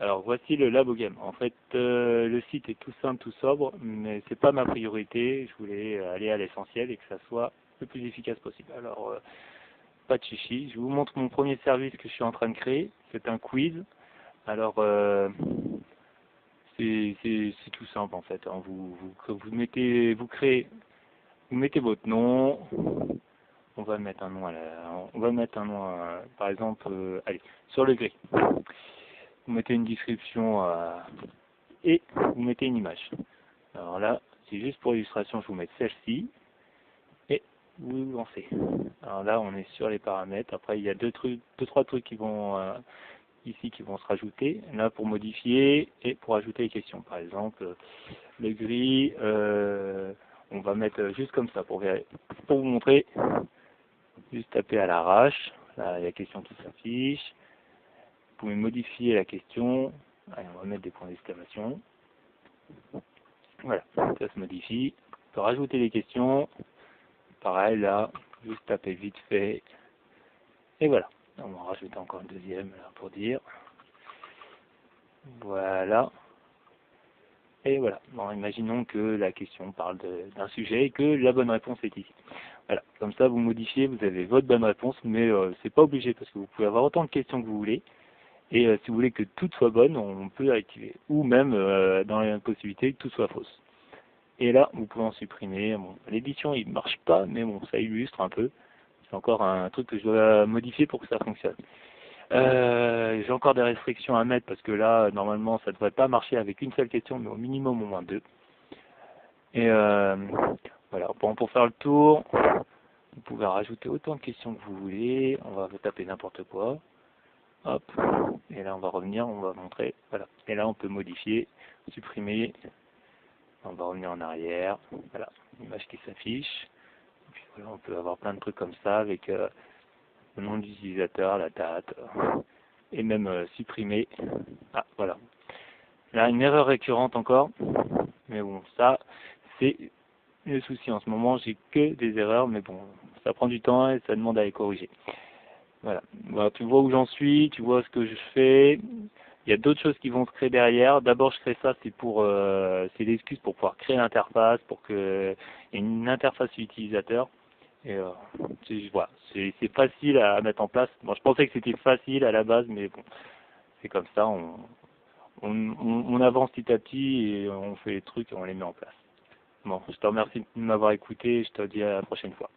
Alors voici le Labogame. En fait, le site est tout simple, tout sobre, mais c'est pas ma priorité. Je voulais aller à l'essentiel et que ça soit le plus efficace possible. Alors, pas de chichi. Je vous montre mon premier service que je suis en train de créer. C'est un quiz. Alors, c'est tout simple en fait, hein. Vous mettez votre nom. On va mettre un nom on va mettre un nom, par exemple, allez, sur le gris. Vous mettez une description et vous mettez une image. Alors là, c'est juste pour illustration, je vous mets celle-ci et vous lancez. Alors là, on est sur les paramètres. Après, il y a deux, trois trucs qui vont ici qui vont se rajouter. Là, pour modifier et pour ajouter les questions. Par exemple, le gris, on va mettre juste comme ça pour vous montrer. Juste taper à l'arrache. Là, il y a la question qui s'affiche. Vous pouvez modifier la question. Allez, on va mettre des points d'exclamation. Voilà, ça se modifie. On peut rajouter des questions. Pareil, là, juste taper vite fait. Et voilà. On va en rajouter encore une deuxième là, pour dire. Voilà. Et voilà. Bon, imaginons que la question parle d'un sujet et que la bonne réponse est ici. Voilà. Comme ça, vous modifiez, vous avez votre bonne réponse, mais c'est pas obligé parce que vous pouvez avoir autant de questions que vous voulez. Et si vous voulez que tout soit bonne, on peut l'activer. Ou même dans la possibilité que tout soit fausse. Et là, vous pouvez en supprimer. Bon, l'édition, il ne marche pas, mais bon, ça illustre un peu. C'est encore un truc que je dois modifier pour que ça fonctionne. J'ai encore des restrictions à mettre parce que là, normalement, ça ne devrait pas marcher avec une seule question, mais au minimum au moins deux. Et voilà, pour faire le tour, vous pouvez rajouter autant de questions que vous voulez. On va taper n'importe quoi. Hop. Et là, on va revenir, on va montrer. Voilà. Et là, on peut modifier, supprimer. On va revenir en arrière. Voilà, l'image qui s'affiche. Puis voilà, on peut avoir plein de trucs comme ça avec le nom de l'utilisateur, la date, et même supprimer. Ah, voilà. Là, une erreur récurrente encore. Mais bon, ça, c'est le souci en ce moment. J'ai que des erreurs, mais bon, ça prend du temps et ça demande à les corriger. Voilà. Voilà, tu vois où j'en suis, tu vois ce que je fais. Il y a d'autres choses qui vont se créer derrière. D'abord, je crée ça, c'est l'excuse pour pouvoir créer l'interface, pour que y ait une interface utilisateur. Et voilà, c'est facile à mettre en place. Bon, je pensais que c'était facile à la base, mais bon, c'est comme ça. On avance petit à petit et on fait les trucs et on les met en place. Bon, je te remercie de m'avoir écouté et je te dis à la prochaine fois.